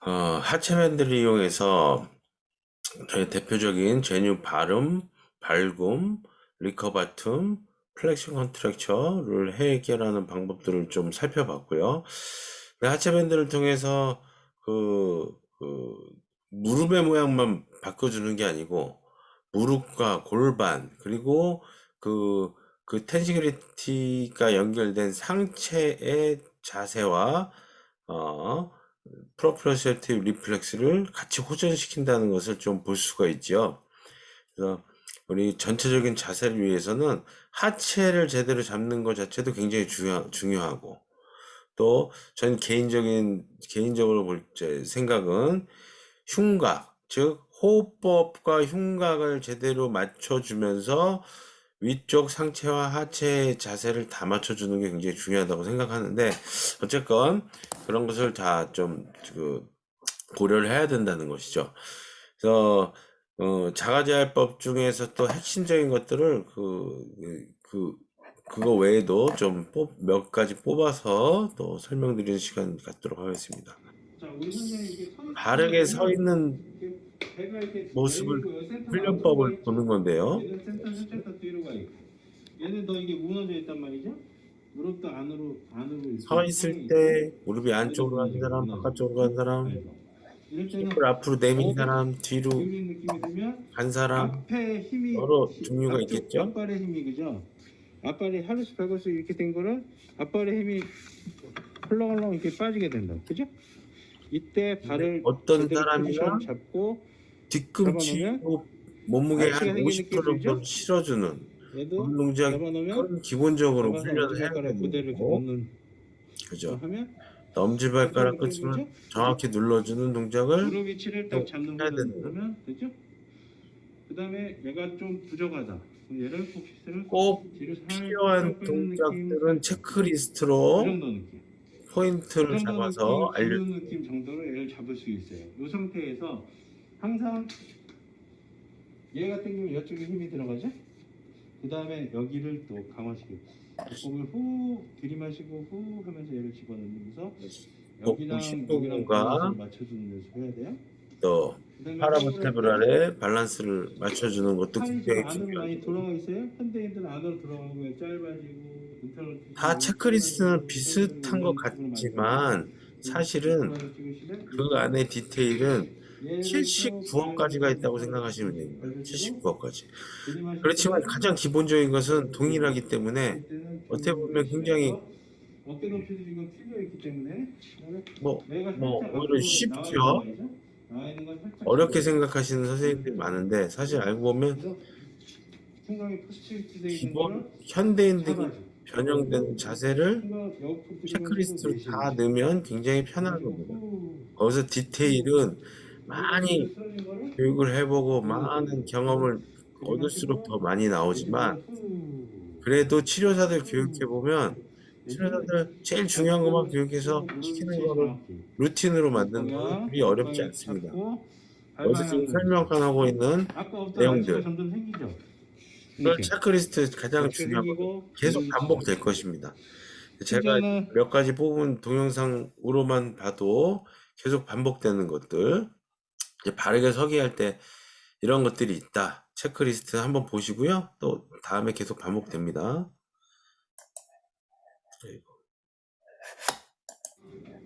하체 밴드를 이용해서 저희 대표적인 제뉴 발음, 발굼, 리커바툼, 플렉션 컨트랙처를 해결하는 방법들을 좀 살펴봤고요. 하체 밴드를 통해서 그 무릎의 모양만 바꿔주는 게 아니고 무릎과 골반 그리고 그 텐지그리티가 연결된 상체의 자세와 어, 프로프리오셉티브 리플렉스를 같이 호전시킨다는 것을 좀 볼 수가 있죠. 그래서 우리 전체적인 자세를 위해서는 하체를 제대로 잡는 것 자체도 굉장히 중요하고 또 전 개인적으로 볼 때 생각은 흉곽, 즉 호흡법과 흉곽을 제대로 맞춰주면서 위쪽 상체와 하체의 자세를 다 맞춰주는 게 굉장히 중요하다고 생각하는데 어쨌건 그런 것을 다 좀 고려를 해야 된다는 것이죠. 그래서 자가제할법 중에서 또 핵심적인 것들을 그거 외에도 좀 몇 가지 뽑아서 또 설명드리는 시간 갖도록 하겠습니다. 자, 우리 선생님 이게 서 바르게 서 있으면은 있는 이렇게 배가 이렇게 모습을 내리고 요 센터가 앞으로 가 훈련법을 있죠. 보는 건데요. 얘는 센터 살짝 더 뒤로 가 있고. 얘는 더 이게 무너져 있단 말이죠. 무릎도 안으로 서 이렇게 향해 있을 있고. 때 무릎이 얘도 안쪽으로 가는 무너지고 사람, 무너지고, 바깥쪽으로 가는 그렇죠? 사람, 그래서 이럴 때는 힙을 앞으로 내민 더 사람, 뒤로 기울이는 느낌이 들면 간 사람, 앞에 힘이 여러 종류가 앞쪽 있겠죠? 앞발의 힘이 그죠? 앞발이 하루씩 백을수 이렇게 된 거를 앞발의 힘이 헐렁헐렁 이렇게 빠지게 된다. 그죠? 이때 발을 어떤 제대로 포지션 사람이나 잡고 잡아놓으면 뒤꿈치로 몸무게 한 아치가 생긴 느낌이 50% 들죠? 정도 실어주는 얘도 그런 동작은 잡아놓으면 기본적으로 잡아서 훈련을 해야 엄지발가락 되는 그대로 이렇게 거고, 놓는 거 그죠? 하면 잡히는 엄지발가락 느낌이 끝을 들죠? 그죠? 정확히 눌러주는 동작을 무릎 위치를 딱 또 잡는 해야 훈련 되는 거고, 하면 되죠? 그 다음에 얘가 좀 부족하다. 그럼 얘를 포커스를 꼭 뒤로 살짝 필요한 빼는 느낌, 동작들은 살짝 그 체크리스트로 정도 느낌. 그 포인트를 정도 잡아서 느낌 주는 알려주고, 느낌 정도로 얘를 잡을 수 있어요. 이 상태에서 항상 얘가 당기면 이쪽에 힘이 들어가죠? 그 다음에 여기를 또 강화시키고 호흡을 후 들이마시고 후 하면서 얘를 집어넣으면서 복부 여기랑 여기랑 밸런스를 흉부근과 맞춰주는 연습 해야 돼요. 또 그 다음에 호흡을 할 때 파라버테브랄의 밸런스를 맞춰주는 것도 팔이 좀 굉장히 안으로 많이 중요하죠. 돌아가 있어요. 현대인들은 안으로 들어가고 짧아지고 인터널 다 티슈 체크리스트는 짧아지고 비슷한 것 이런 쪽으로 많이 가거든요. 같지만 사실은 유튜브에서 찍으시면 그 이렇게 안에 디테일은 얘를 쭉 79억까지가 벌려주고 있다고 밑으로 생각하시면 됩니다. 벌려주고 79억까지. 들이마실 그렇지만 때는 가장 기본적인 것은 이렇게 동일하기 때문에 이때는 어떻게 쭉 보면 굉장히 내쉬면서 어깨 높이도 지금 틀려 있기 때문에 내가 살짝 오히려 앞으로 나와 있단 쉽죠. 말이죠. 나와 있는 건 살짝 어렵게 집어넣어요. 생각하시는 선생님들이 많은데 사실 알고 보면 그래서 생각이 포스티비티 되어 있는 거를 기본 현대인들이 잡아줘. 변형된 자세를 생각 옆으로 들이마시고 체크리스트로 다 내쉬듯이. 넣으면 굉장히 들이마시고 편하거든요. 후. 거기서 디테일은 엉덩이를 많이 쓰는 거를 교육을 해보고 많은 후. 경험을 얻을수록 더 들이마시고 많이 나오지만 내쉬면서 후. 그래도 치료사들 후. 교육해보면 내쉬면 치료사들 제일 중요한 것만 교육해서 무릎 시키는 위치 거를 정확히 루틴으로 무릎 만드는 거는 방향 그리 무릎 어렵지 방향 않습니다. 잡고 발 어제 지금 방향 내리시고 설명하고 있는 아까 없던 아치가 내용들 점점 생기죠. 그걸 이렇게 체크리스트 가장 아치가 중요하거든요. 생기고 무릎 계속 위치 반복될 잡으시고 것입니다. 제가 심지어는 몇 가지 뽑은 동영상으로만 봐도 계속 반복되는 것들 이제 바르게 서기 할 때 이런 것들이 있다. 체크리스트 한번 보시고요. 또 다음에 계속 반복됩니다.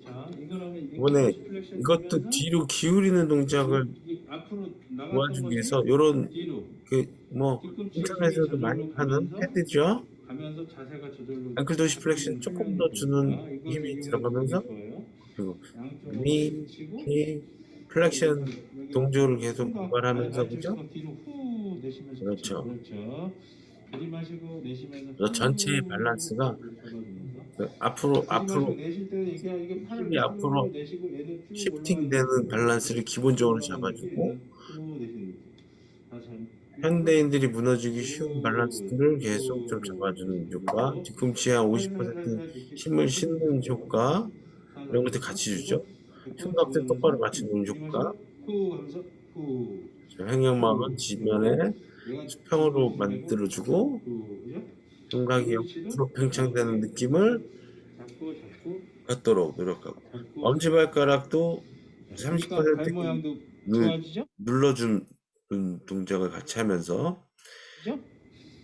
자 이거라면 이번에 인클로시 플렉션 이것도 들면서 뒤로 기울이는 동작을 이 앞으로 나갔던 도와주기 것이 위해서 이런 뒤로 뒤꿈치에 힘이 인터넷에서도 많이 저절로 파는 가면서 패드죠. 자세가 저절로 앵클 도시 플렉션 바뀌는 조금 훈련이 더 주는 있습니다. 이거를 힘이 이용해도 되게 들어가면서 좋아요. 그리고 양쪽 미, 어깨 치고 히, 여기 플렉션 동조를 계속 흉곽 고갈하면서 그죠? 말초식으로 뒤로 후 내쉬면서 붙이는 그렇죠. 그렇죠. 들이마시고 내쉬면서 그래서 전체의 후 밸런스가 잡아주면서 들이마시고 앞으로 내쉴 때는 이게 팔을 힘이 쭉 앞으로 내쉬고 얘는 쭉 올라가는 시프팅되는 느낌 밸런스를 쭉 기본적으로 올라가는 느낌 잡아주고 얘는 후 내쉬는 느낌 다잘 현대인들이 무너지기 쉬운 후 밸런스들을 계속 좀 후 잡아주는 효과, 내쉬고 뒤꿈치에 한 50% 살살살살 이렇게 힘을 실는 후 효과 이런 것들 살살 같이 그리고 주죠. 배꼽 흉곽들 똑바로 집어넣으면서 맞추는 효과, 들이마시고 후 하면서 후 횡격막은 그리고 지면에 얘가 수평으로 뒤꿈치 지내고 만들어주고 그죠? 흉곽이 무릎 위치도 옆으로 팽창되는 정확하게 느낌을 잡고 갖도록 노력하고 잡고 엄지발가락도 그러니까 발 30% 모양도 그 좋아지죠? 눌러준 동작을 같이 하면서 그죠?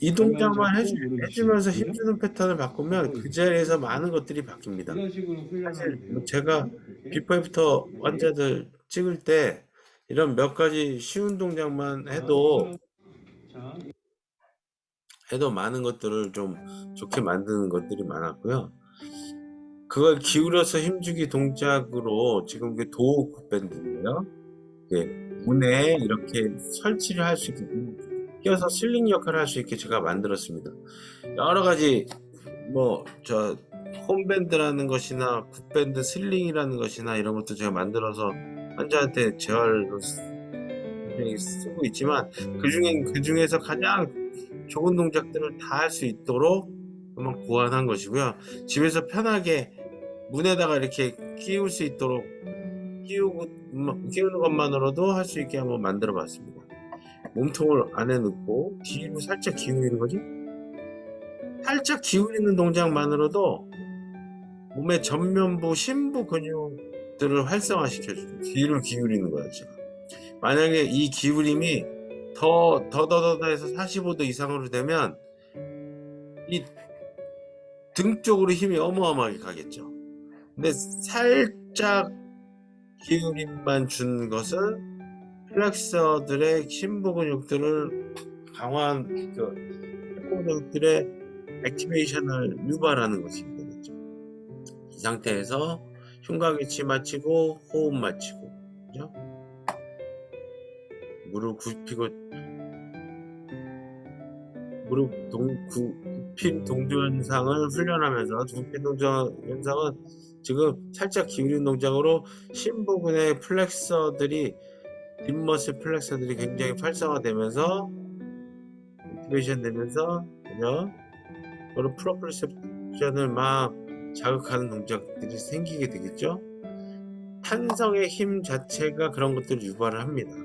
이 발만 동작만 잡고 무릎 해주면서 그죠? 힘주는 패턴을 바꾸면 그 자리에서 많은 것들이 바뀝니다. 이런 식으로 훈련하면 사실 돼요. 뭐 제가 이렇게. 비포 애프터 다시. 환자들 찍을 때 이런 몇 가지 쉬운 동작만 해도 많은 것들을 좀 좋게 만드는 것들이 많았고요. 그걸 기울여서 힘주기 동작으로 지금 그 도어 굿밴드인데요. 문에 이렇게 설치를 할 수 있게 끼워서 슬링 역할을 할 수 있게 제가 만들었습니다. 여러 가지 뭐 저 홈밴드라는 것이나 굿밴드 슬링이라는 것이나 이런 것도 제가 만들어서 환자한테 재활로 굉장히 쓰고 있지만 그 중에서 가장 좋은 동작들을 다 할 수 있도록 한번 고안한 것이고요. 집에서 편하게 문에다가 이렇게 끼울 수 있도록 끼우는 것만으로도 할 수 있게 한번 만들어 봤습니다. 몸통을 안에 넣고 뒤로 살짝 기울이는 거죠. 살짝 기울이는 동작만으로도 몸의 전면부, 심부 근육들을 활성화시켜주고 뒤를 기울이는 거예요. 제가. 만약에 이 기울임이 더 해서 45도 이상으로 되면 이 등 쪽으로 힘이 어마어마하게 가겠죠. 근데 살짝 기울임만 준 것은 플렉서들의 심부 근육들을 강화한 근육들의 액티베이션을 유발하는 것이 되겠죠. 이 상태에서 흉곽위치 맞추고 호흡 맞추고, 그죠? 무릎 굽히고 굽힌 동조 현상을 훈련하면서 굽힌 동조 현상은 지금 살짝 기울인 동작으로 심부근의 플렉서들이 뒷머슬 플렉서들이 굉장히 활성화되면서 액티베이션 되면서 그죠? 그런 프로프리셉션을 막 자극하는 동작들이 생기게 되겠죠. 탄성의 힘 자체가 그런 것들을 유발을 합니다.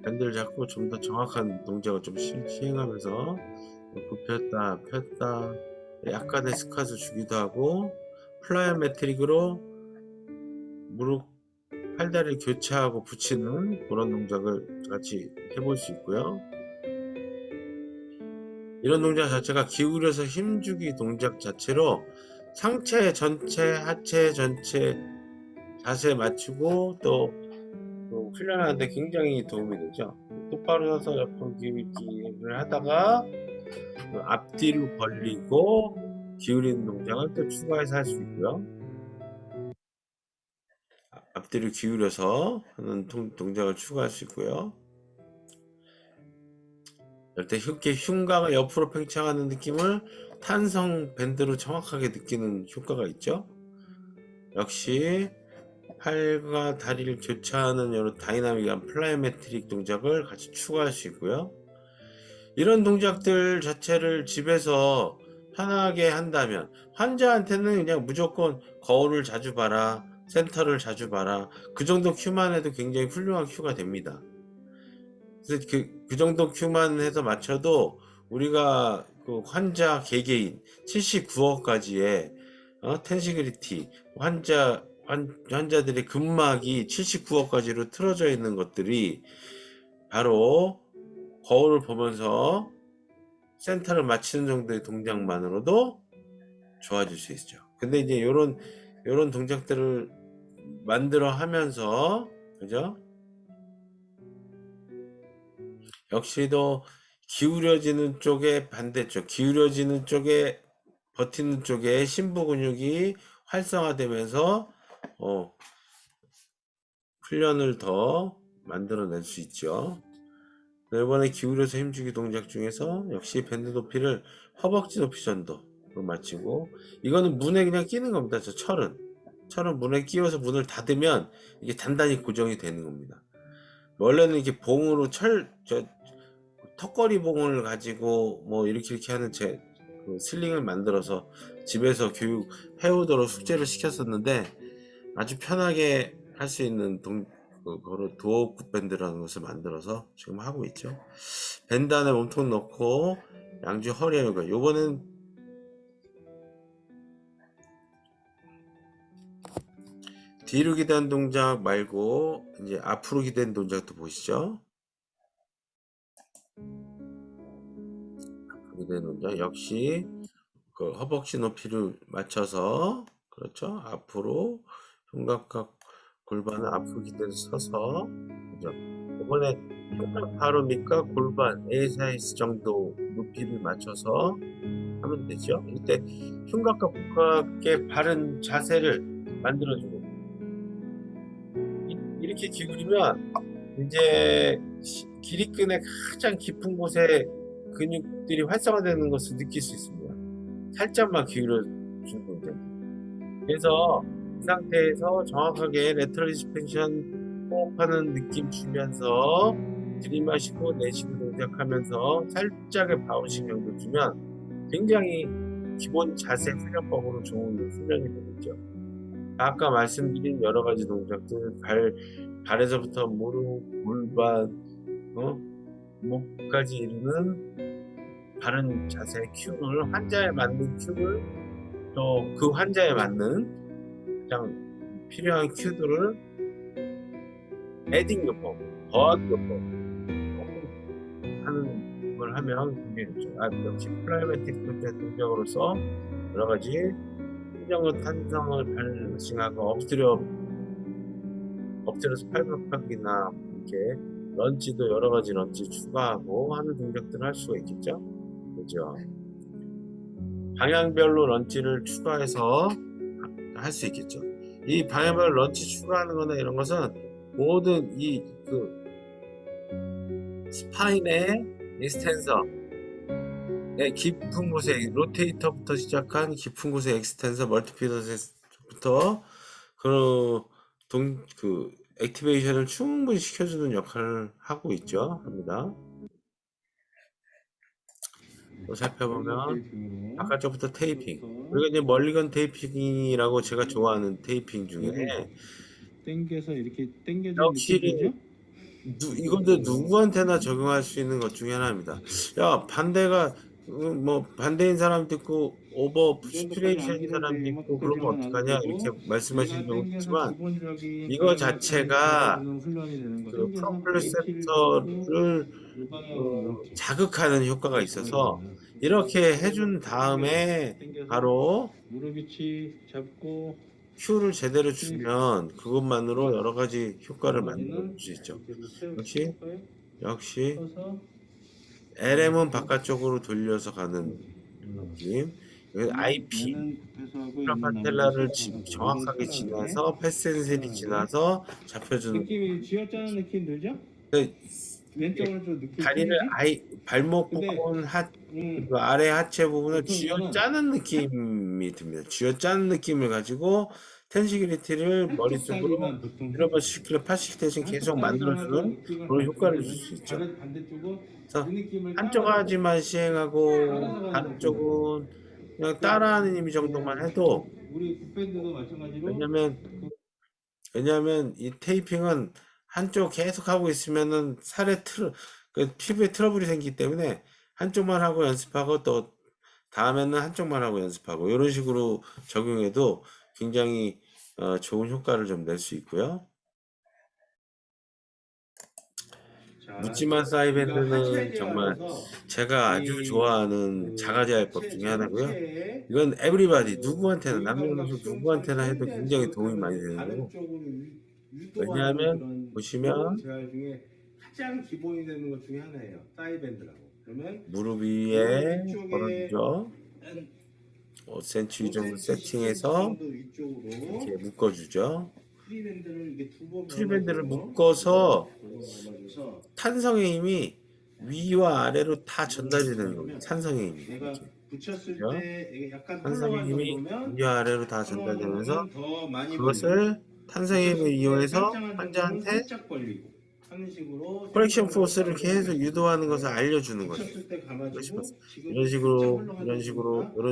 밴드를 잡고 좀 더 정확한 동작을 좀 시행하면서 굽혔다 폈다 약간의 스쿼트 주기도 하고 플라이오메트릭으로 무릎 팔다리를 교차하고 붙이는 그런 동작을 같이 해볼 수 있고요. 이런 동작 자체가 기울여서 힘주기 동작 자체로 상체 전체, 하체 전체 자세 맞추고 또 훈련하는데 굉장히 도움이 되죠. 똑바로 서서 옆으로 기울기를 하다가 앞뒤로 벌리고 기울이는 동작을 또 추가해서 할 수 있고요. 앞뒤로 기울여서 하는 동작을 추가할 수 있고요. 이때 흉곽을 옆으로 팽창하는 느낌을 탄성 밴드로 정확하게 느끼는 효과가 있죠. 역시 팔과 다리를 교차하는 이런 다이나믹한 플라이메트릭 동작을 같이 추가할 수 있고요. 이런 동작들 자체를 집에서 편하게 한다면 환자한테는 그냥 무조건 거울을 자주 봐라, 센터를 자주 봐라, 그 정도 큐만 해도 굉장히 훌륭한 큐가 됩니다. 그래서 그 정도 큐만 해서 맞춰도 우리가 그 환자 개개인 79억까지의 텐시그리티 환자들의 근막이 79억까지로 틀어져 있는 것들이 바로 거울을 보면서 센터를 맞추는 정도의 동작만으로도 좋아질 수 있죠. 근데 이제 요런 동작들을 만들어 하면서 그죠? 역시도 기울여지는 쪽에 반대쪽 기울여지는 쪽에 버티는 쪽에 심부 근육이 활성화되면서 훈련을 더 만들어낼 수 있죠. 이번에 기울여서 힘주기 동작 중에서 역시 밴드 높이를 허벅지 높이 정도로 맞추고 이거는 문에 그냥 끼는 겁니다. 저 철은 문에 끼워서 문을 닫으면 이게 단단히 고정이 되는 겁니다. 원래는 이렇게 봉으로 턱걸이 봉을 가지고 뭐 이렇게 하는 그 슬링을 만들어서 집에서 교육 해오도록 숙제를 시켰었는데 아주 편하게 할 수 있는 그거를 도어 굿밴드라는 것을 만들어서 지금 하고 있죠. 밴드 안에 몸통 넣고 양주 허리에 요거는 뒤로 기대는 동작 말고 이제 앞으로 기대는 동작도 보시죠. 앞으로 기대는 동작 역시 그 허벅지 높이를 맞춰서 그렇죠. 앞으로 흉곽과 골반을 앞으로 기대서 서서 그죠. 이번에 흉곽 바로 밑과 골반 A 사이즈 정도 높이를 맞춰서 하면 되죠. 이때 흉곽과 복각의 바른 자세를 만들어주고 이렇게 기울이면 이제 길이끈의 가장 깊은 곳에 근육들이 활성화되는 것을 느낄 수 있습니다. 살짝만 기울여 주면 됩니다. 그래서 이 상태에서 정확하게 레터럴 익스펜션 호흡하는 느낌 주면서 들이마시고 내쉬고 동작하면서 살짝의 바운싱 정도 주면 굉장히 기본 자세 훈련법으로 좋은 훈련이 되겠죠. 아까 말씀드린 여러 가지 동작들 발에서부터 무릎, 골반, 목까지 이루는 바른 자세 큐를 환자에 맞는 큐를 또 그 환자에 맞는 가장 필요한 큐들을 에딩 요법, 더하기 요법 하는 걸 하면 굉장히 좋죠. 역시 프라이매틱 동작으로서 여러 가지 신경의 탄성을 발생하고 엎드려서 팔굽혀펴기나 이렇게 런치도 여러 가지 런치 추가하고 하는 동작들을 할 수가 있겠죠. 그죠? 방향별로 런치를 추가해서 할 수 있겠죠. 이 방향별로 런치 추가하는 거나 이런 것은 모든 스파인의 익스텐서 깊은 곳에 로테이터부터 시작한 깊은 곳에 익스텐서 멀티피더스부터 그 액티베이션을 충분히 시켜주는 역할을 하고 있죠. 합니다. 또 살펴보면 바깥쪽부터 테이핑. 우리가 이제 멀리건 테이핑이라고 제가 좋아하는 테이핑 중에 당겨서 이렇게 당겨주는 역시 느낌이죠? 이것도 누구한테나 적용할 수 있는 것 중에 하나입니다. 야, 반대인 사람도 있고 오버 스피레이션인 사람도 있고 그러면 어떡하냐 이렇게 말씀하시는 경우도 있지만 이거 자체가 그 프로플레셉터를 자극하는 효과가 있어서 이렇게 해준 다음에 바로 무릎 위치 잡고 큐를 제대로 주면 그것만으로 여러 가지 효과를 만들어 볼 수 있죠. 역시 LM은 바깥쪽으로 돌려서 가는 느낌. IP 프라파텔라를 정확하게 지나서 패센셀이 지나서 잡혀주는 느낌이 쥐어짜는 느낌 들죠? 왼쪽으로 좀 느낌 다리를 발목 근데, 부분 그 아래 하체 부분을 보통 쥐어짜는 느낌이 듭니다. 쥐어짜는 느낌을 가지고 텐시빌리티를 머릿속으로 여러 번 시키려 80 대신 계속 만들어주는 그런 효과를 줄 수 있죠. 그래서 한쪽 하지만 시행하고 다른 쪽은 그냥 따라하는 의미 정도만 해도 우리 굿밴드도 마찬가지로 왜냐하면 이 테이핑은 한쪽 계속 하고 있으면은 그 피부에 트러블이 생기기 때문에 한쪽만 하고 연습하고 또 다음에는 한쪽만 하고 연습하고 이런 식으로 적용해도 굉장히 좋은 효과를 좀 낼 수 있고요. 묻지마 사이밴드는 정말 제가 아주 좋아하는 자가제어법 중에 하나고요. 이건 에브리바디 누구한테나 남녀노소 누구한테나 해도 굉장히 도움이 많이 되는 거고 왜냐하면 보시면 가장 기본이 되는 것 중에 하나예요. 사이밴드라고. 그러면 무릎 위에 걸어주죠. 5cm 정도 세팅해서 이렇게 묶어주죠. 프리밴드를 묶어서 탄성의 힘이 위와 아래로 다 전달이 되는 겁니다. 탄성의 힘이. 붙였을 때 약간 탄성의 힘이 위와 아래로 다 전달되면서 그것을 탄성의 힘을 이용해서 환자한테 프렉션 포스를 계속 유도하는 것을 알려주는 거죠. 이런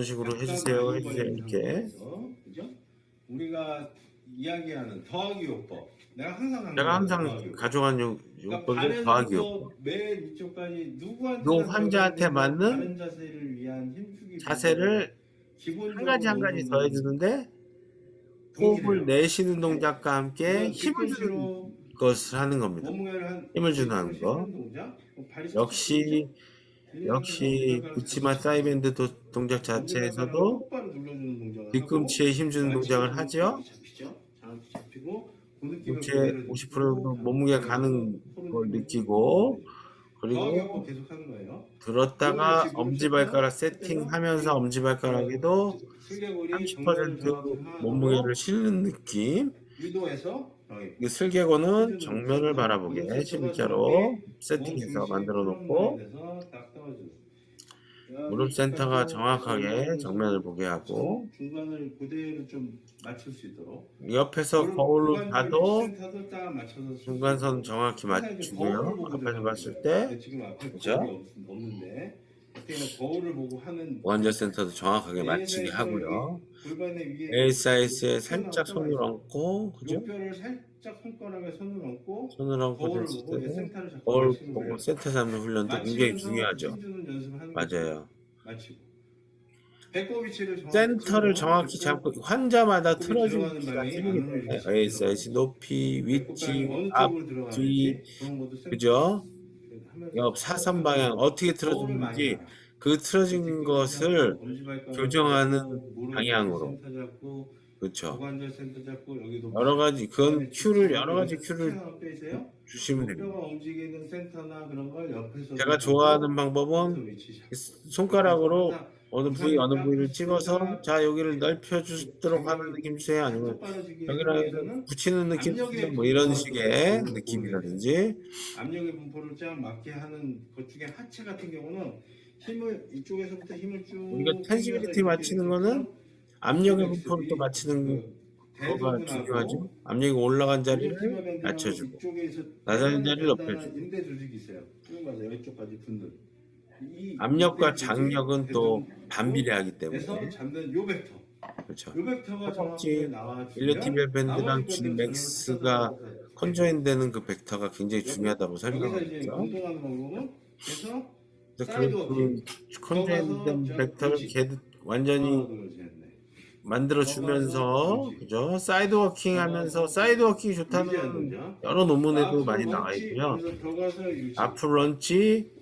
식으로 해주세요 이렇게. 우리가 이야기하는 더하기 요법. 내가 항상 가져간 요법은 더하기 요법. 맨 위쪽까지 요 환자한테 맞는 자세를 한 가지 더해주는데 호흡을 내쉬는 동작과 함께 힘을 주는 뒤꿈치로 것을 하는 겁니다. 몸무게를 한 힘을 주는 100kg 거. 싣는 동작. 발이 살짝 역시 묻지마 사이밴드 동작 자체에서도 똑바로 눌러주는 동작을 뒤꿈치에 힘 주는 동작을 하죠. 잡히죠. 정확히 잡히고 그 느낌을 뒤꿈치에 그대로 50% 느끼고 정도 몸무게 가는 걸 느끼고, 정확히 그리고 계속 하는 거예요. 들었다가 엄지발가락 세팅하면서 엄지발가락에도 슬개골이 30% 몸무게를 실는 느낌. 유도해서 이 슬개골은 정면을 바라보게 11자로 세팅해서 만들어 놓고, 무릎 센터가 정확하게 정면을 보게 하고, 중간을 그대로 좀 맞출 수 있도록 옆에서 거울을 봐도 센터도 딱 맞춰서 중간선 정확히 맞추고요. 앞에서 봤을 때 지금 앞에 그죠? 거울이 없는데 그때는 거울을 보고 하는 원저 센터도 정확하게 맞추게 하고요. ASIS에 살짝 손을 얹고, 그죠? 뼈를 살짝 손가락에 손을 얹고 손을 얹고 거울을 됐을 보고 때 센터를 잡고 거울 맞추는 보고 거예요. 센터 잡는 훈련도 굉장히 중요하죠. 힘주는 연습을 하는 맞아요. 맞추고 배꼽 위치를 센터를 정확히 잡고 환자마다 배꼽이 틀어진 들어가는 위치가 방향이 틀리기 안으로 때문에 이렇게 ASIS 높이, 배꼽 방향이 위치, 어느 앞, 쪽으로 들어가는지 뒤, 그런 것도 센터 그죠? 하면서 옆 사선 방향 어떻게 거울을 많이 틀어지는지 봐요. 그 틀어진 것을 교정하는 방향으로, 센터 잡고 그렇죠. 고관절 센터 잡고 여기도 여러 가지 그건 여러 가지 큐를 주시면 됩니다. 뼈가 움직이는 센터나 그런 걸 옆에서 제가 좋아하는 방법은 손가락으로 어느 부위를 찍어서 자 여기를 넓혀주도록 하는 느낌 주세요. 아니면 여기를 붙이는 느낌 주세요. 뭐 이런 식의 느낌이라든지. 압력의 분포를 쫙 맞게 하는 것 중에 하체 같은 경우는 힘을 이쪽에서부터 힘을 쭉 우리가 텐시빌리티 맞추는 거는 압력의 분포를 또 맞추는 거가 중요하죠. 압력이 올라간 자리를 낮춰주고 낮아진 자리를 높여주고. 인대 조직이 있어요. 맞아요. 이쪽까지 분들. 압력과 장력은 또 반비례하기 때문에. 그래서 잡는 요 벡터. 그렇죠. 요 벡터가 정확하게 나와주면 일리오티bial 밴드랑 나머지 G 것들은 맥스가 컨조인 되는 그 벡터가 굉장히 중요하다고 여기서 이제 설명하죠. 운동하는 방법은 그래서 그 컨조인 된 벡터를 완전히 만들어 주면서, 그죠? 사이드 워킹 하면서 사이드 워킹이 좋다는 여러 논문에도 많이 나와 있고요. 앞으로 런치,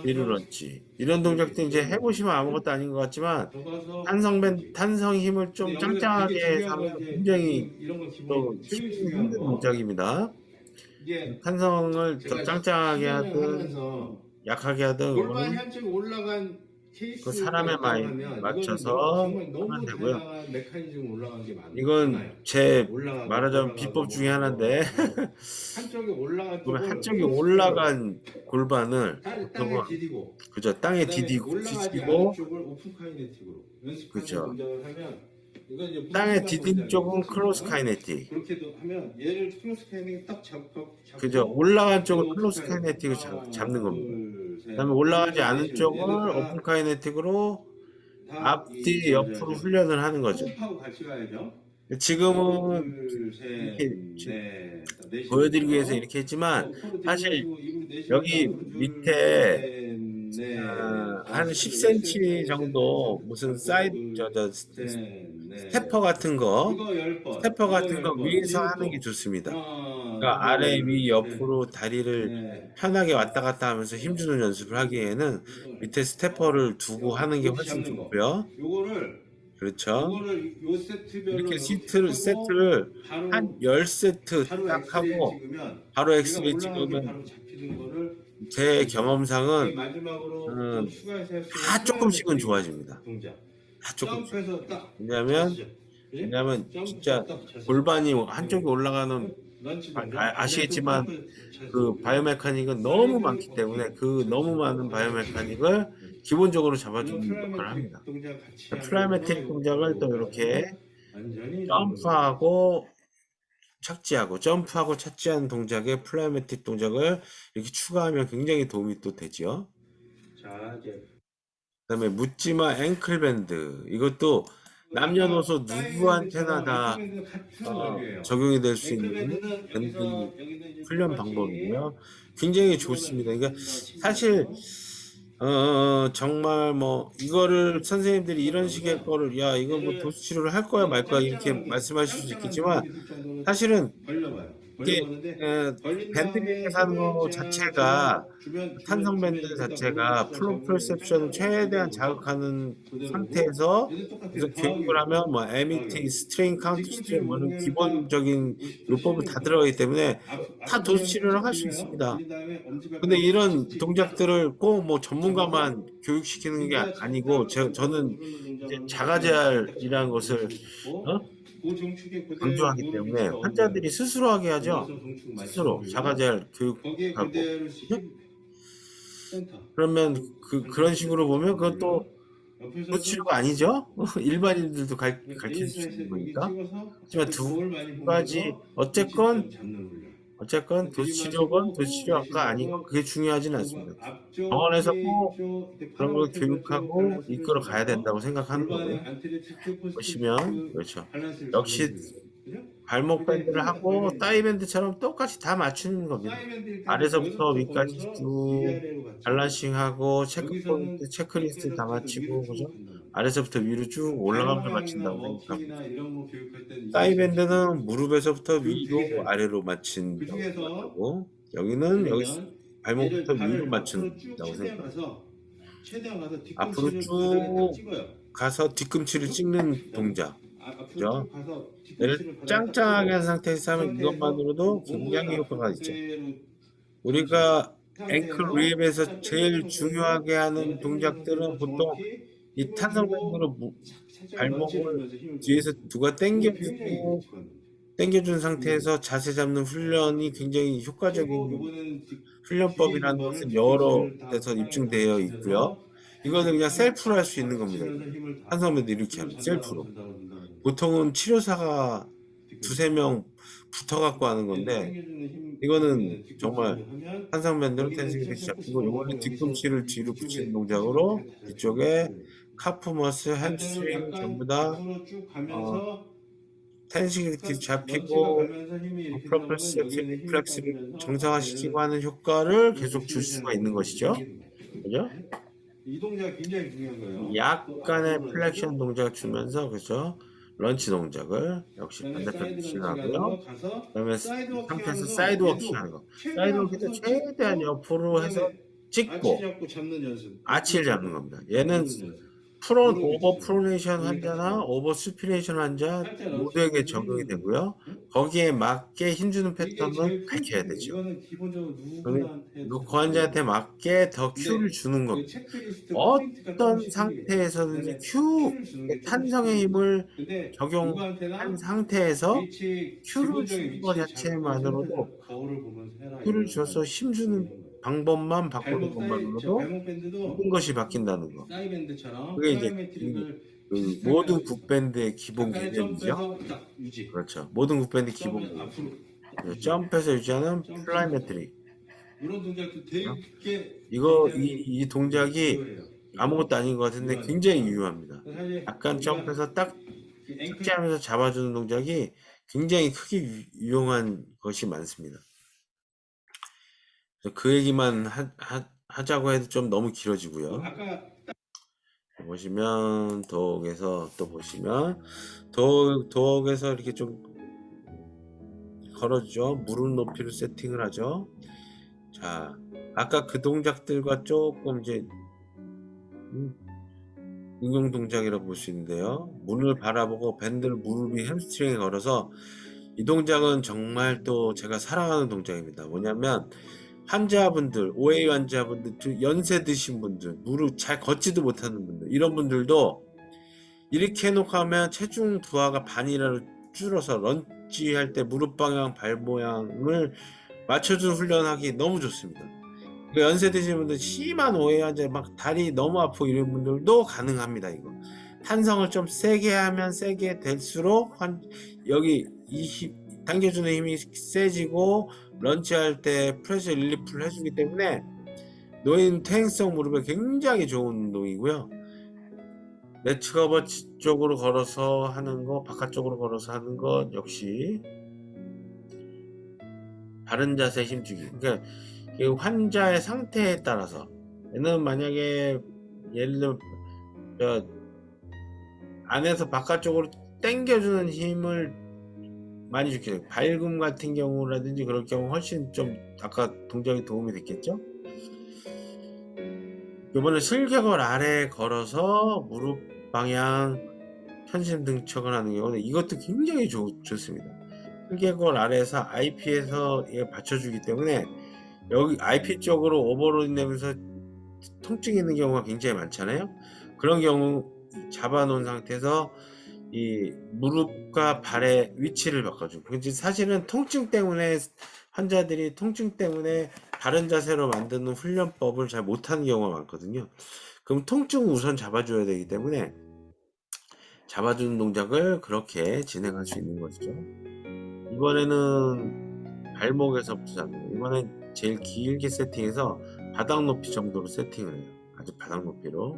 뒤로 런치 이런 동작도 이제 해보시면 아무것도 아닌 것 같지만 탄성 힘을 좀 짱짱하게 해서 하면 굉장히 또 힘든 동작입니다. 탄성을 더 짱짱하게 하든 약하게 하든 골반 한쪽 올라간 그 사람에 많이 맞춰서 하면 되고요. 이건 제 말하자면 비법 중에 하나인데 한쪽이 올라간 골반을 땅에 디디고 그죠, 땅에 디디고 그죠, 땅에 디딘 쪽은 클로스 카이네틱, 그렇게도 하면 얘를 클로스 카이네틱 딱 잡고 그죠, 올라간 쪽은 클로스 카이네틱을 잡는 겁니다. 그 다음에 올라가지 않은 쪽을 오픈 카이네틱으로 앞뒤 옆으로 훈련을 하는 거죠. 지금은 이렇게 보여드리기 위해서 이렇게 했지만 사실 여기 밑에 한 10cm 정도 무슨 사이드 스태퍼 같은 거 위에서 하는 게 좋습니다. 그러니까 아래 위 옆으로 다리를 편하게 왔다 갔다 하면서 힘주는 연습을 하기에는 밑에 스태퍼를 두고 하는 게 훨씬 좋고요. 그렇죠. 이렇게 세트를 한 10세트 딱 하고 바로 엑스레이 찍으면 제 경험상은 다 조금씩은 좋아집니다. 다 조금씩. 왜냐하면 진짜 골반이 한쪽이 올라가는 아시겠지만 그 바이오메카닉은 너무 많기 때문에 그 너무 많은 바이오메카닉을 기본적으로 잡아주는 역할을 합니다. 플라이메틱 동작을 또 이렇게 점프하고 착지하고 점프하고 착지하는 동작에 플라이메틱 동작을 이렇게 추가하면 굉장히 도움이 또 되죠. 그다음에 묻지마 앵클밴드, 이것도 남녀노소 누구한테나 다 적용이 될 수 있는 밴드 훈련 방법이고요. 굉장히 좋습니다. 그러니까 사실 정말 뭐 이거를 선생님들이 이런 식의 거를 야 이거 뭐 도수 치료를 할 거야 말 거야 이렇게 말씀하실 수 약간 있겠지만 두통이 있을 정도로 사실은 걸려봐요. 이게 걸려보는데 밴드 걸린 밴드에서 하는 다음에 거 제가 자체가 주변 탄성 밴드 일단 무릎을 자체가 진짜 플로 적응을 퍼셉션을 살짝 최대한 그대로죠. 자극하는 그대로고 상태에서 얘도 그래서 똑같아요. 교육을 더하기로 하면 뭐 더하기로. 에미팅, 스트레인, 카운트 스트레인 뒤꿈치를 뭐 이런 무릎을 딱 기본적인 50도 요법이 다 실립니다. 들어가기 때문에 다 앞 도수 방향 치료를 살짝 할 수 들려요. 있습니다. 들린 다음에 근데 엄지발가락 이런 착지 딱 동작들을 꼭 뭐 잡아서 전문가만 교육시키는 게 진짜 아니고 살짝 안쪽으로 저는 누르는 이제 동작으로 해서 살짝 자가제할이라는 잡고 것을 중축 잡고 어? 그 중축에 그대로 강조하기 무릎 때문에 위치가 어디야? 환자들이 스스로 하게 하죠. 돌려서 중축 스스로 맞춰주고 자가제할 거기에 교육하고. 그대로 그죠? 힙 센터 그러면 그런 한쪽 식으로 쭉 보면 잡아주고요. 그것도 옆에서도 도치료가 아니죠? 일반인들도 가르칠 수 있는 인사이드 여기 거니까. 찍어서 하지만 그 두 거울 많이 가지 보면서 위치를 어쨌건 잡는 훈련. 도수치료건 들이마시고 후 도수치료 아까 아니건 내쉬고 그게 중요하진 않습니다. 그 앞쪽 병원에서 뒤에 꼭 이쪽 이렇게 그런 걸 파라메테리컬 쪽 교육하고 밸런스를 이끌어 가야 잡아서 된다고 생각하는 골반의 거고요. 안테리티크 보시면 포스티크 그렇죠. 밸런스를 잡는 역시 훈련. 그죠? 발목 이렇게 밴드를 힘이 다 걸려 하고 있는 사이 거예요. 밴드처럼 똑같이 다 맞추는 겁니다. 사이밴드 일단 아래서부터 여기서부터 위까지 걸어서 쭉 위아래로 갔죠. 밸런싱하고 여기서는 체크포인트, 체크리스트 다 옆에서부터 해서 위로 맞추고 쭉 그죠? 간단 말이에요. 아래서부터 위로 쭉 다른 올라가면서 방향이나 맞춘다고 생각합니다. 워킹이나 이런 거 교육할 때는 이게 사이 제일 중요해요. 밴드는 무릎에서부터 교육 되게 위로 잘해요. 아래로 그 맞춘다고 중에서 생각하고 여기는 여기 들리면 얘를 발목부터 위로 발을 앞으로 쭉 맞춘다고 생각합니다. 최대한 가서 앞으로 뒤꿈치를 바닥에 딱 쭉 찍어요. 가서 뒤꿈치를 찍는 동작. 앞으로 그죠? 쭉 가서 얘를 뒤꿈치를 바닥에 딱 짱짱하게 한 찍고 상태에서 그 하면 상태에서 이것만으로도 몸무게를 굉장히 앞으로 효과가 있죠. 그대로 전신 우리가 앵클 상태에서 립에서 딱 당겨준 제일 상태에서 중요하게 하는 내가 당겨준 동작들은 상태에서 보통 정확히 이 힘을 탄성밴드로 주고 살짝 런치를 발목을 주면서 힘을 줘요. 뒤에서 누가 그게 굉장히 당겨주고 굵직거든요. 당겨준 상태에서 자세 잡는 훈련이 굉장히 그리고 효과적인 이번에는 뒤에 있는 훈련법이라는 발을 것은 여러 뒤꿈치를 다 데서 땅에 입증되어 있고요. 받치면서 이거는 그냥 셀프로 할 수 있는 탁 겁니다. 치면서 힘을 다 탄성밴드 이렇게 힘을 하면 전달하고 셀프로. 전달하고 보통은 치료사가 두세 명 붙어갖고 하는 얘를 건데 당겨주는 힘 이거는 뒤꿈치를 정말 하면 탄성밴드로 여기는 텐싱을 트라이세ፕ 시작하고 푸시업을 요거는 하고 여기서 뒤꿈치를 뒤로 이쪽에 붙이는 푸시업을 동작으로 이렇게 다 뒤쪽에 해요. 카프머슬, 반대로 햄스트링 약간 전부 다 앞으로 쭉 어, 가면서 텐싱이 이렇게 런치가 잡히고 가면서 힘이 이렇게 들어가면 프로펄스 여기에는 힘이 플렉스를 빠지면서 정상화시키고 앞에는 하는 효과를 좀 계속 줄 수가 엑스텐션을 있는 보는 것이죠. 거죠. 그죠? 이 동작 굉장히 중요한 거예요. 또 약간의 앞으로 플렉션 런치도 동작을 주면서 그죠? 런치 동작을 역시 그다음에 반대편 사이드 런치 가는 푸싱하고요. 거 가서 그다음에 사이드 워킹 상태에서 하면서 사이드 워킹 얘도 하는 거. 사이드 최대한 워킹도 가서 최대한 찍고 옆으로 해서 그다음에 아치 찍고 잡고 잡는 연습. 아치를 잡는 겁니다. 얘는 잡는 연습. 오버 프로네이션 환자나 오버 스피레이션 환자 살짝 모두에게 런치를 적용이 해주는 되고요. 거예요. 거기에 맞게 힘주는 이게 패턴은 제일 큰 밝혀야 팁이에요. 되죠. 이거는 기본적으로 그러면 누구나한테 그 환자한테 맞게 더 근데 큐를 주는 그 겁니다. 체크리스트 포인트가 어떤 조금씩 생기게 돼요. 상태에서든지 그다음에 큐를 주는 게 조금씩 탄성의 생기게 돼요. 힘을 근데 적용한 누구한테나 상태에서 위치 큐를 기본적인 주는 것 위치 잡고 자체만으로도 상태에서 거울을 보면서 해라 큐를 이런 줘서 말 힘주는 중요한 거예요. 방법만 바꾸는 발목 것만으로도 밴드도 모든 것이 바뀐다는 거. 사이밴드처럼 그게 이제 플라이메트릭을 그 비슷하게 모든 할수 있어요. 국밴드의 기본 약간의 개념이죠. 점프해서 딱 유지. 그렇죠. 모든 국밴드 기본 점프 개념. 앞으로 그래서 점프해서 유지하는 점프. 플라이메트리. 이런 동작도 되게 이 동작이 유효해요. 아무것도 아닌 것 같은데 유효하죠. 굉장히 유효합니다. 사실 약간 우리가 점프해서 딱 이 앵클 착지하면서 잡아주는 동작이 굉장히 크게 유용한 것이 많습니다. 그래서 그 얘기만 하자고 해도 좀 너무 길어지고요. 아까 보시면 도어에서 또 보시면 도어에서 이렇게 좀 걸어주죠. 무릎 높이를 세팅을 하죠. 자, 아까 그 동작들과 조금 이제 응용 동작이라고 볼 수 있는데요. 문을 바라보고 밴드를 무릎이 햄스트링에 걸어서 이 동작은 정말 또 제가 사랑하는 동작입니다. 뭐냐면 환자분들, OA 환자분들, 연세 드신 분들, 무릎 잘 걷지도 못하는 분들, 이런 분들도 이렇게 해놓고 하면 체중 부하가 반이라도 줄어서 런치할 때 무릎 방향, 발 모양을 맞춰주는 훈련하기 너무 좋습니다. 그 연세 드신 분들, 심한 OA 환자, 막 다리 너무 아프고 이런 분들도 가능합니다. 이거 탄성을 좀 세게 하면 세게 될수록 여기 당겨주는 힘이 세지고 런치할 때 프레셔 릴리프를 해주기 때문에 노인 퇴행성 무릎에 굉장히 좋은 운동이고요. 네츠커버 쪽으로 걸어서 하는 거, 바깥쪽으로 걸어서 하는 것 역시 바른 자세 힘주기. 그러니까 환자의 상태에 따라서 얘는 만약에 예를 들면 저 안에서 바깥쪽으로 당겨주는 힘을 많이 주게 돼요. 발금 같은 경우라든지 그럴 경우 훨씬 좀 아까 동작에 도움이 됐겠죠. 이번에 슬개골 아래에 걸어서 무릎 방향 편심 등척을 하는 경우는 이것도 굉장히 좋습니다. 슬개골 아래에서 IP에서 얘 받쳐주기 때문에 여기 IP 쪽으로 오버로딩 되면서 통증이 있는 경우가 굉장히 많잖아요. 그런 경우 잡아놓은 상태에서 이 무릎과 발의 위치를 바꿔주고, 사실은 통증 때문에 환자들이 통증 때문에 바른 자세로 만드는 훈련법을 잘 못하는 경우가 많거든요. 그럼 통증 우선 잡아줘야 되기 때문에 잡아주는 동작을 그렇게 진행할 수 있는 것이죠. 이번에는 발목에서부터 잡는, 이번엔 제일 길게 세팅해서 바닥 높이 정도로 세팅을 해요. 아주 바닥 높이로.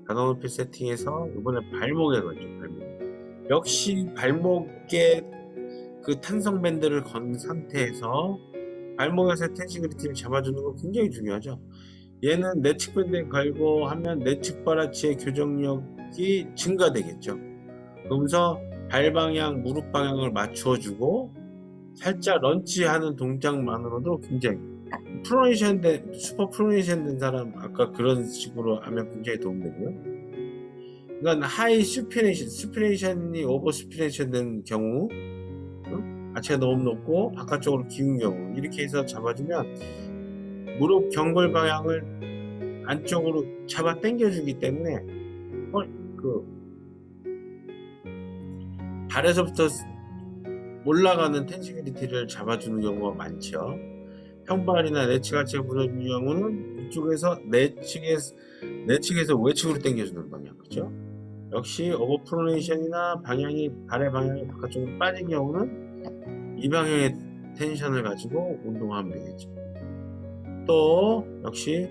바닥 높이 세팅해서 이번에 발목에 걸죠. 발목. 역시 발목에 그 탄성 밴드를 건 상태에서 발목에서 텐시그리티를 잡아주는 거 굉장히 중요하죠. 얘는 내측 밴드에 걸고 하면 내측 발아치의 교정력이 증가되겠죠. 그러면서 발 방향, 무릎 방향을 맞춰주고 살짝 런치하는 동작만으로도 굉장히 슈퍼 프로네이션 된 사람 아까 그런 식으로 하면 굉장히 도움되고요. 그러니까 하이 수피레이션이 오버 수피레이션 된 경우, 아치가 너무 높고 바깥쪽으로 기운 경우, 이렇게 해서 잡아주면 무릎 경골 방향을 안쪽으로 잡아 당겨주기 때문에 발에서부터 올라가는 텐시빌리티를 잡아주는 경우가 많죠. 평발이나 내측하체가 무너진 경우는 이쪽에서 내측에서 외측으로 당겨주는 방향, 그죠? 역시 오버프로네이션이나 방향이 발의 방향이 바깥쪽으로 빠진 경우는 이 방향의 텐션을 가지고 운동하면 되겠죠. 또 역시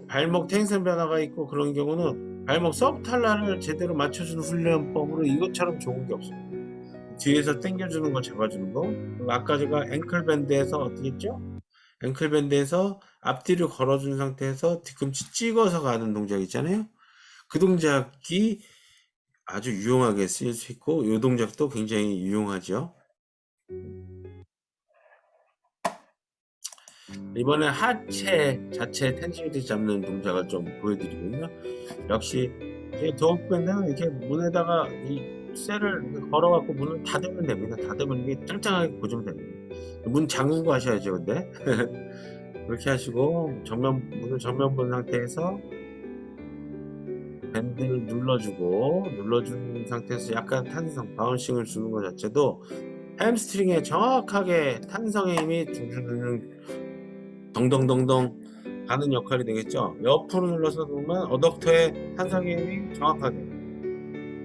발목 텐션 변화가 있고 그런 경우는 발목 서브탈라를 제대로 맞춰주는 훈련법으로 이것처럼 좋은 게 없어요. 뒤에서 당겨주는 거 잡아주는 거. 아까 제가 앵클밴드에서 어떻게 했죠? 앵클밴드에서 앞뒤로 걸어준 상태에서 뒤꿈치 찍어서 가는 동작 있잖아요. 그 동작이 아주 유용하게 쓰일 수 있고 이 동작도 굉장히 유용하죠. 이번에 하체 자체 텐시빌리티 잡는 동작을 좀 보여드리고요. 역시 도어밴드는 이렇게 문에다가 이 쇠를 걸어갖고 문을 닫으면 됩니다. 닫으면 이게 짱짱하게 고정이 됩니다. 문 잠그고 하셔야죠, 근데. 그렇게 하시고 문을 정면 본 상태에서 밴드를 눌러준 상태에서 약간 탄성, 바운싱을 주는 것 자체도 햄스트링에 정확하게 탄성의 힘이 덩덩덩덩 가는 역할이 되겠죠. 옆으로 눌러서 놓으면 어덕터의 탄성의 힘이 정확하게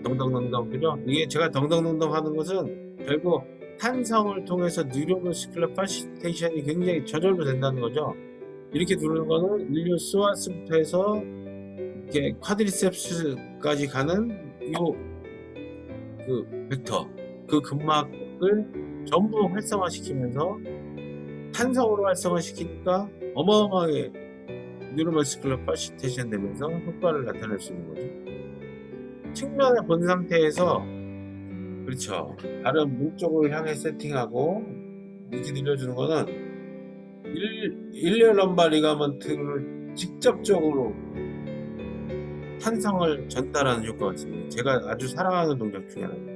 덩덩덩덩, 그죠? 이게 제가 덩덩덩덩 하는 것은 결국 탄성을 통해서 뉴로머스큘러 파시테이션이 굉장히 저절로 된다는 거죠. 이렇게 누르는 거는 일리오스와스부터 해서 이렇게 쿼드리셉스까지 가는 그 벡터, 그 근막을 전부 활성화시키면서 탄성으로 활성화시키니까 어마어마하게 뉴로머스큘러 파시테이션 되면서 효과를 나타낼 수 있는 거죠. 측면을 본 상태에서, 그렇죠, 다른 문 쪽을 향해 세팅하고 이렇게 늘려주는 거는 일리얼 럼바 리가먼트를 직접적으로 탄성을 전달하는 효과가 있습니다. 제가 아주 사랑하는 동작 중에 하나입니다.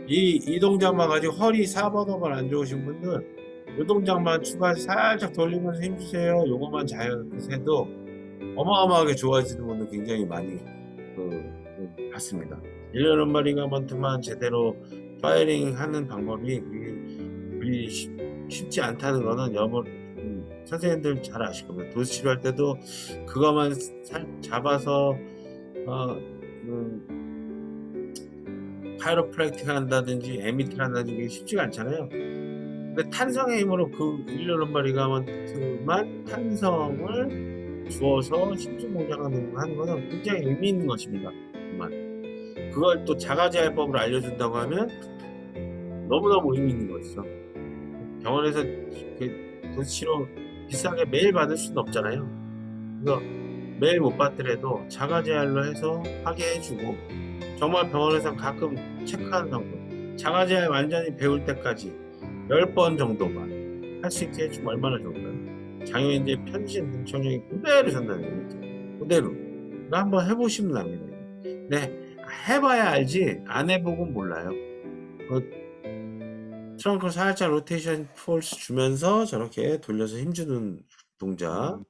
이 동작만 가지고 허리 4번호만 안 좋으신 분들 이 동작만 추가해서 살짝 돌리면서 힘주세요. 요것만 잘 해도 어마어마하게 좋아지는 분들 굉장히 많이 봤습니다. 일리얼 럼바 리가먼트만 제대로 파이링 하는 방법이 쉽지 않다는 거는 선생님들 잘 아실 겁니다. 도수 치료할 때도 그것만 잡아서 카이로프랙틱 한다든지 에미트를 한다든지 이게 쉽지가 않잖아요. 근데 탄성의 힘으로 그 일리얼 럼바 리가먼트만 탄성을 주어서 심층 공작하는 거는 굉장히 의미 있는 것입니다. 정말 그걸 또 자가제할법을 알려준다고 하면 너무너무 의미 있는 것이죠. 병원에서 도수 치료 비싸게 매일 받을 수는 없잖아요. 그래서 매일 못 봤더라도 자가 재활로 해서 하게 해주고, 정말 병원에서 가끔 체크하는 정도, 자가 재활 완전히 배울 때까지 10번 정도만 할 수 있게 해주면 얼마나 좋을까요? 장애인제 편신 능청력이 그대로 전달되는 거죠. 그대로. 이거 한번 해보시면 압니다. 네, 해봐야 알지 안 해보곤 몰라요. 트렁크를 살짝 로테이션 폴스 주면서 저렇게 돌려서 힘주는 동작.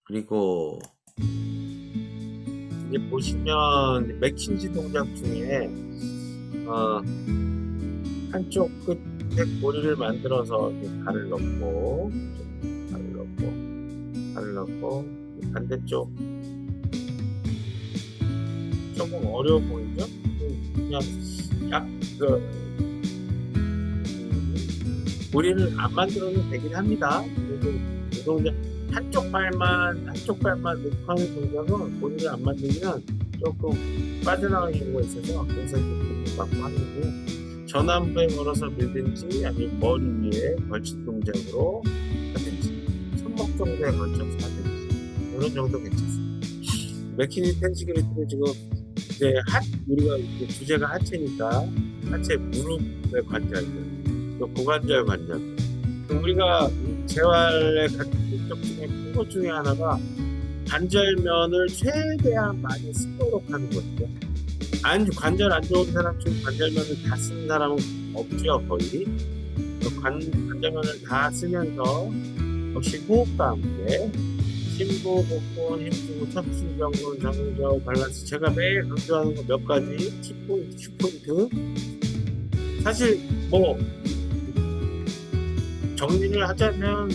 그리고 이제 보시면 맥킨지 동작 중에 한쪽 끝에 고리를 만들어서 발을 넣고 반대쪽 조금 어려워 보이죠? 그냥 고리를 안 만들어도 되긴 합니다. 그래도 이 동작 한쪽 발만 놓고 하는 동작은 고리를 안 만들면 조금 빠져나가는 경우가 있어서, 그래서 이렇게 받고 하는 거고요. 전완부에 걸어서 밀든지 아니면 머리 위에 걸친 동작으로 하든지 손목 정도에 걸쳐서 하든지 이런 정도 괜찮습니다. 맥키니 텐시그리트는 지금 이제 우리가 이제 주제가 하체니까 하체 무릎의 관절들, 또 고관절 관절, 우리가 재활의 목적 중에 큰 것 중에 하나가 관절면을 최대한 많이 쓰도록 하는 거죠. 관절 안 좋은 사람 중 관절면을 다 쓰는 사람은 없죠, 거의. 관절면을 다 쓰면서 역시 호흡과 함께 심부, 복부, 힘주고, 척추정근, 정저, 밸런스, 제가 매일 강조하는 거 몇 가지 키포인트, 슈포인트. 사실 뭐 정리를 하자면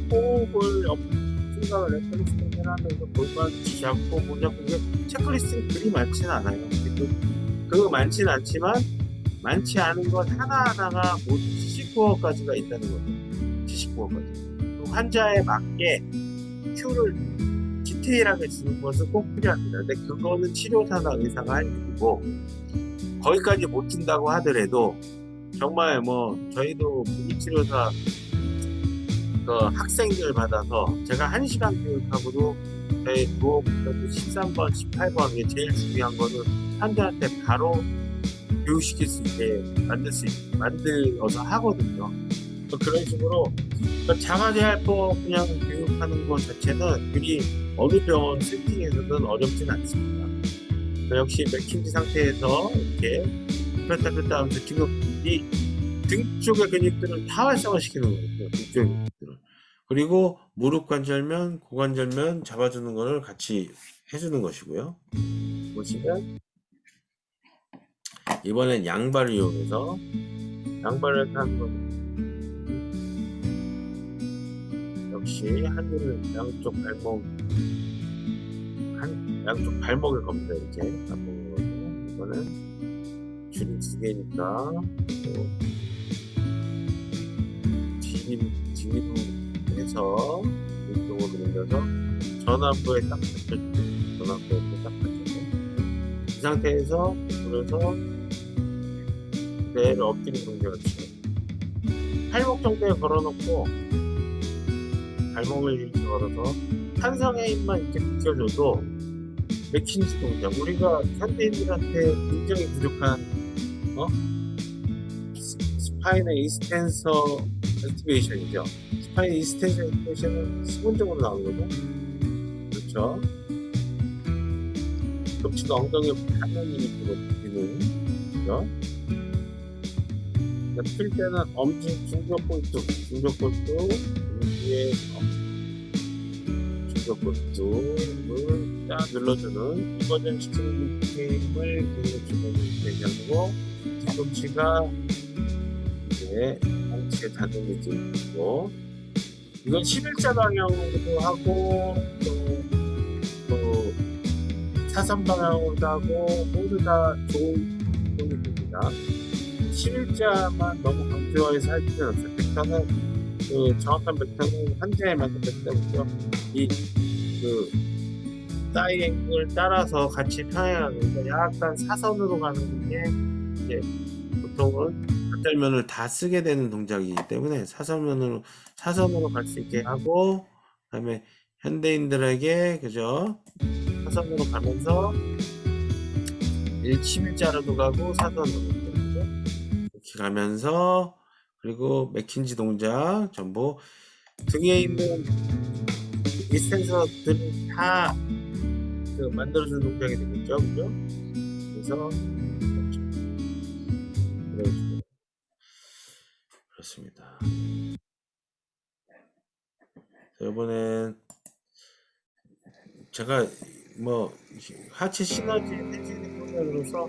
호흡을 생각을 레퍼런스를 하면서 골반 잡고 보자고, 이게 체크리스트는 그리 많지는 않아요. 그거 많지는 않지만 많지 않은 것 하나하나가 모두 79호까지가 있다는 거죠. 79호까지. 환자에 맞게 큐를 디테일하게 주는 것은 꼭 필요합니다. 근데 그거는 치료사나 의사가 할 일이고, 거기까지 못 준다고 하더라도 정말 뭐 저희도 물리치료사 학생들 받아서 제가 1시간 교육하고도 저희 부업부터도 13번, 18번, 이게 제일 중요한 거는 환자한테 바로 교육시킬 수 있게 만들어서 하거든요. 그런 식으로 자가재활법 그냥 교육하는 것 자체는 그리 어느 병원 세팅에서는 어렵진 않습니다. 역시 맥킨지 상태에서 이렇게 폈다 하면서 지금 이 등 쪽의 근육들을 다 활성화시키는 거거든요. 등 쪽의 근육들을. 그리고 무릎 관절면, 고관절면 잡아주는 거를 같이 해주는 것이고요. 보시면 이번엔 양발을 이용해서 양발을 하는 거, 역시 한줄을 양쪽 발목에 겁니다. 이렇게 잡는 거고, 이거는 줄이 2개니까 뒤로 해서 이쪽으로 늘려서 전완부에 딱 받쳐주고, 이 상태에서 그래서 그대로 엎드린 동작을 취해요. 팔목 정도에 걸어놓고 발목을 이렇게 걸어서 탄성의 힘만 이렇게 느껴줘도 맥킨지 동작, 우리가 현대인들한테 굉장히 부족한 스파인의 이스텐서 액티베이션이죠. 스파인 이스텐서 액티베이션은 기본적으로 나오거든요. 그렇죠. 겹치가 엉덩이에 닿는 힘이 들어오는 거죠. 틀 때는 엄지 중저골두 위에 중저골두를 딱 눌러주는 이버전 시키는 느낌을 주는 되고, 뒤꿈치가 이제 엄지에 닿는 느낌이고, 이건 11자 방향으로도 하고 또 사선 방향으로도 하고 모두 다 좋은 느낌입니다. 11자만 너무 강조해서 할 필요는 없어요. 벡터는 정확한 벡터는 환자에 맞는 벡터고요. 사이앵글 따라서 같이 평행하는, 약간 사선으로 가는 게 이제 보통은 관절면을 다 쓰게 되는 동작이기 때문에 사선으로 갈 수 있게 하고, 그다음에 현대인들에게 그죠? 사선으로 가면서 1치밀자로도 가고 사선으로 그죠? 이렇게 가면서 그리고 맥킨지 동작 전부 등에 있는 이 센서들은 다 그 만들어준 동작이 되겠죠, 그죠? 그래서 그렇죠. 그렇습니다. 이번엔 제가 뭐 하체 시너지 해지는 동작으로서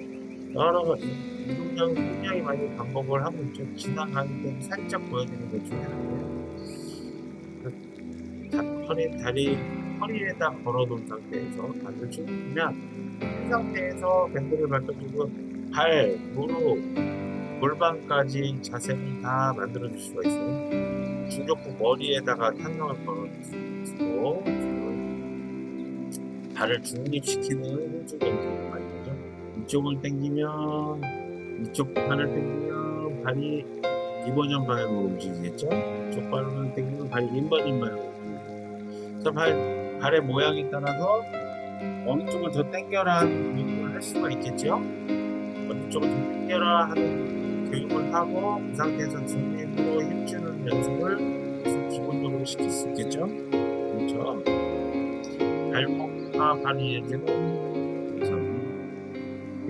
여러 가지 이 동작을 굉장히 많이 반복을 하고 있죠. 지나가는데 살짝 보여드리는 것 중에 하나예요. 허리에다 걸어놓은 상태에서 반을 쭉면 이 상태에서 밴드를 바꿔주고 발, 무릎, 골반까지 자세를 다 만들어줄 수가 있어요. 중족부 머리에다가 탄성을 걸어주고 발을 중립시키는 일주 정도 많이 되죠. 이쪽을 당기면 이쪽 발을 당기면 발이 이버전 방향으로 움직이겠죠. 이쪽 발을 당기면 발이 인버전 방향으로 움직이죠. 그래서 발의 모양에 따라서 어느 쪽을 더 당겨라 하는 교육을 할 수가 있겠죠. 어느 쪽을 더 당겨라 하는 교육을 하고 그 상태에서 중립으로 힘주는 연습을 계속 기본적으로 시킬 수 있겠죠. 그렇죠. 발목과 발이 이어지는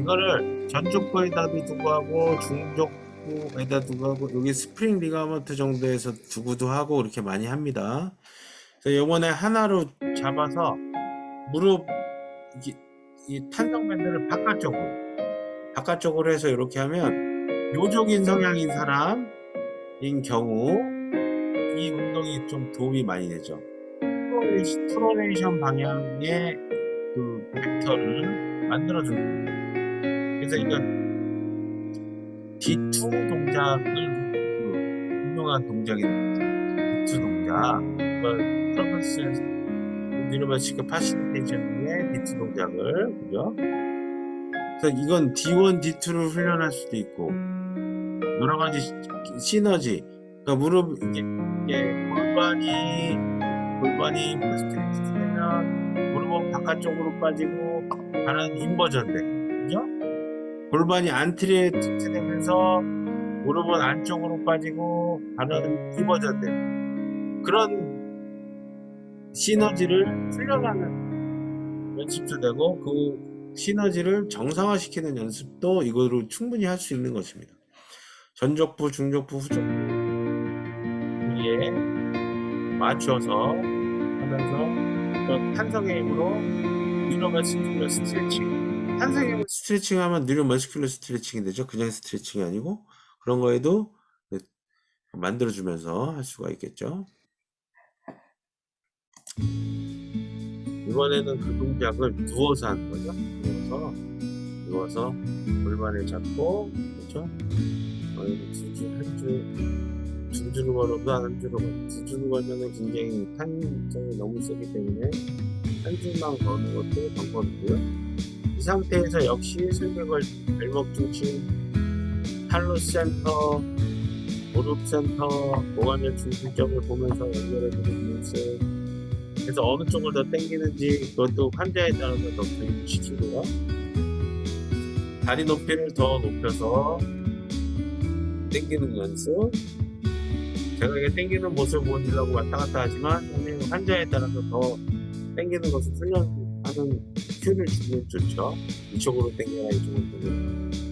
이거를 전족부에다도 두고 하고 중족부에다 두고 하고 여기 스프링 리가먼트 정도에서 두고도 하고 그렇게 많이 합니다. 그래서 요번에 하나로 잡아서 무릎 이 탄성 밴드를 바깥쪽으로 해서 이렇게 하면 요족인 성향인 사람인 경우 이 운동이 좀 도움이 많이 되죠. 프로네이션 방향의 그 벡터를 만들어줍니다. 그래서 이건 D2 동작을 유명한 동작이 됩니다. D2 동작, 프로그레스 뉴로머스틱 파실리테이션의 D2 동작을 그죠? 그래서 이건 D1, D2를 훈련할 수도 있고 여러 가지 시너지. 그러니까 무릎 이게 골반이 스트레치 되면 무릎은 바깥쪽으로 빠지고 발은 인버전 돼. 그죠? 골반이 안트리에트 되면서 무릎은 안쪽으로 빠지고 발은 인버전 돼. 그런 시너지를 훈련하는 연습도 되고 그 시너지를 정상화시키는 연습도 이거로 충분히 할 수 있는 것입니다. 전족부, 중족부, 후족부 위에 맞춰서 하면서 탄성의 힘으로 뉴로머스큘러 스트레칭. 탄성의 힘으로 스트레칭 하면 뉴로머스큘러 스트레칭이 되죠. 그냥 스트레칭이 아니고 그런 거에도 만들어주면서 할 수가 있겠죠. 이번에는 그 동작을 누워서 하는 거죠. 누워서 골반을 잡고 그렇죠. 두 줄을 걸어도 한 줄을 걸어. 두 줄을 걸면 굉장히 탄성이 너무 세기 때문에 한 줄만 거는 것도 방법이고요. 이 상태에서 역시 슬개골, 발목 중심, 팔로 센터, 무릎 센터, 고관절 중심점을 보면서 연결해주는 연습. 그래서 어느 쪽을 더 당기는지 그것도 환자에 따라서 더 교육시키고요. 다리 높이를 더 높여서 당기는 연습. 제가 이게 당기는 모습을 보여주려고 왔다 갔다 하지만 환자에 따라서 더 당기는 것을 훈련하는 큐를 주면 좋죠. 이쪽으로 당겨라, 이쪽으로 당겨라.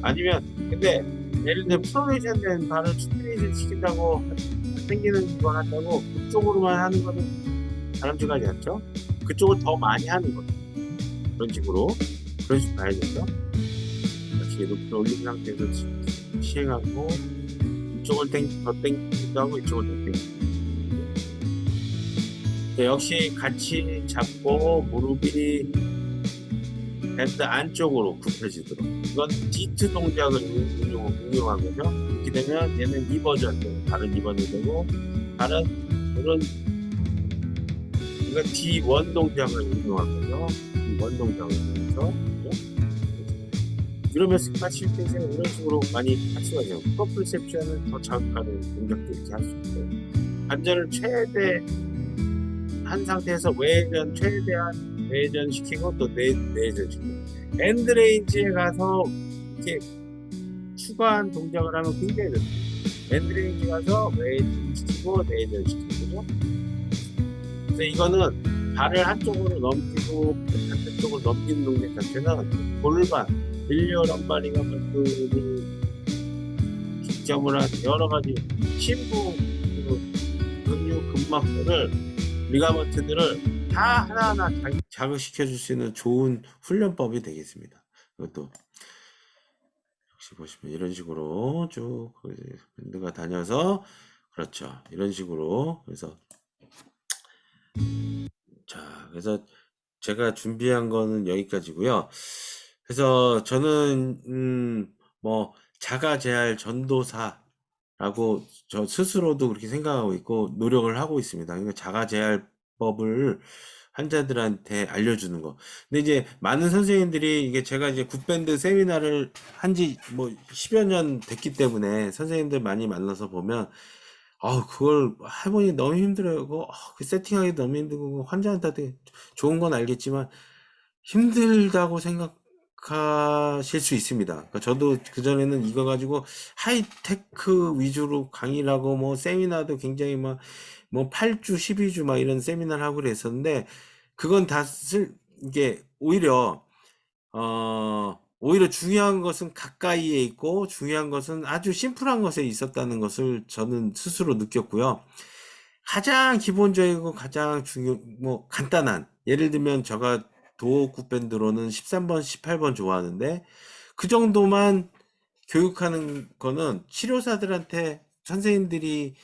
아니면 근데 예를 들어 프로네이션 된 발을 스트레이션 시킨다고 당기는 걸 한다고 그쪽으로만 하는 거는 바람직하지 않죠. 그쪽을 더 많이 하는 거죠. 그런 식으로 봐야겠죠. 이렇게 높이 올린 상태에서 시행하고 이쪽을 더 당기기도 하고 이쪽을 더 당기기도 하고. 역시 같이 잡고 무릎이 밴드 안쪽으로 굽혀지도록. 이건 D2 동작을 응용한 거죠. 이렇게 되면 얘는 2버전, 다른 2번이 되고 다른 이런 이건 D1 동작을 응용한 거죠. D1 동작을 응용해서 이러면서 파실리테이션은 이런 식으로 많이 할 수가 있어요. 프로프리셉션을 더 자극하는 동작도 이렇게 할 수 있어요. 관절을 최대 한 상태에서 외회전 최대한 외회전 시키고 또 내회전 시키고 엔드레인지에 가서 이렇게 추가한 동작을 하면 굉장히 좋습니다. 엔드레인지 가서 외회전 시키고 내회전 시키고 그래서 이거는 발을 한쪽으로 넘기고 반대쪽으로 넘기는 동작 자체는 골반 밀리어 럼바리가 만드는 기점을 한 여러 가지 심부 근육 근막들을 리가먼트들을 다 하나하나 자극시켜 줄 수 있는 좋은 훈련법이 되겠습니다. 이것도 역시 보시면 이런 식으로 쭉 밴드가 다녀서 그렇죠. 이런 식으로 그래서 자 그래서 제가 준비한 거는 여기까지고요. 그래서 저는 뭐 자가 재활 전도사라고 저 스스로도 그렇게 생각하고 있고 노력을 하고 있습니다. 그러니까 자가 재활법을 환자들한테 알려주는 거. 근데 이제 많은 선생님들이 이게 제가 이제 굿밴드 세미나를 한 지 뭐 10여 년 됐기 때문에 선생님들 많이 만나서 보면 그걸 해보니 너무 힘들어요. 그 세팅하기 너무 힘들고 환자한테 좋은 건 알겠지만 힘들다고 생각하실 수 있습니다. 그러니까 저도 그전에는 이거 가지고 하이테크 위주로 강의를 하고 뭐 세미나도 굉장히 뭐 8주, 12주 막 이런 세미나를 하고 그랬었는데 그건 이게 오히려 중요한 것은 가까이에 있고 중요한 것은 아주 심플한 것에 있었다는 것을 저는 스스로 느꼈고요. 가장 기본적이고 가장 뭐 간단한 예를 들면 제가 도어굿 밴드로는 13번, 18번 좋아하는데 그 정도만 교육하는 거는 치료사들한테 선생님들이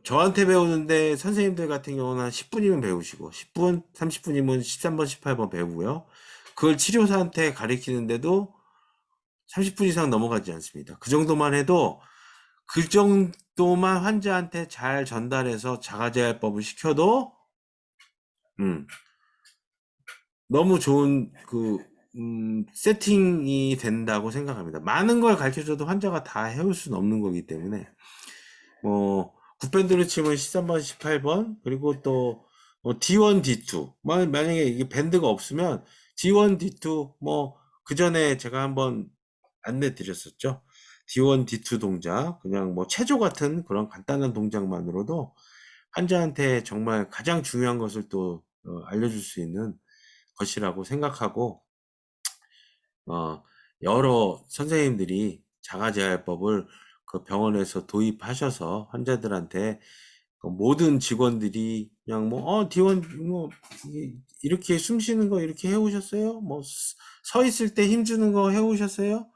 저한테 배우는데 선생님들 같은 경우는 한 10분이면 배우시고 10분, 30분이면 13번, 18번 배우고요. 그걸 치료사한테 가리키는데도 30분 이상 넘어가지 않습니다. 그 정도만 해도 그 정도만 환자한테 잘 전달해서 자가재활법을 시켜도 너무 좋은 세팅이 된다고 생각합니다. 많은 걸 가르쳐줘도 환자가 다 해올 수는 없는 거기 때문에 뭐 굿밴드로 치면 13번, 18번 그리고 또 D1, D2 만약에 이게 밴드가 없으면 D1, D2 뭐 그 전에 제가 한번 안내 드렸었죠. D1, D2 동작 그냥 뭐 체조 같은 그런 간단한 동작만으로도 환자한테 정말 가장 중요한 것을 또 알려줄 수 있는 것이라고 생각하고 여러 선생님들이 자가재활법을 그 병원에서 도입하셔서 환자들한테 그 모든 직원들이 그냥 뭐 D1 뭐 이렇게 숨 쉬는 거 이렇게 해오셨어요? 뭐 서 있을 때 힘주는 거 해오셨어요?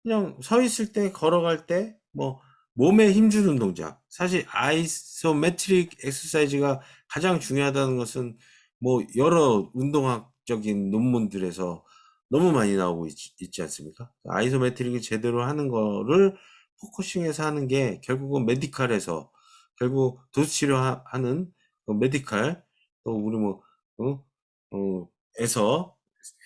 그냥 서 있을 때 걸어갈 때 뭐 몸에 힘주는 동작 사실 아이소메트릭 엑서사이즈가 가장 중요하다는 것은 뭐 여러 운동학적인 논문들에서 너무 많이 나오고 있지 않습니까? 아이소메트릭을 제대로 하는 거를 포커싱해서 하는 게 결국은 메디칼에서 결국 도수 치료하는 메디칼 또 우리 뭐 에서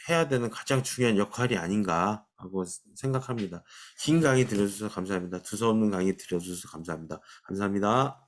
해야 되는 가장 중요한 역할이 아닌가 하고 생각합니다. 긴 강의 들어주셔서 감사합니다. 두서없는 강의 들어주셔서 감사합니다. 감사합니다.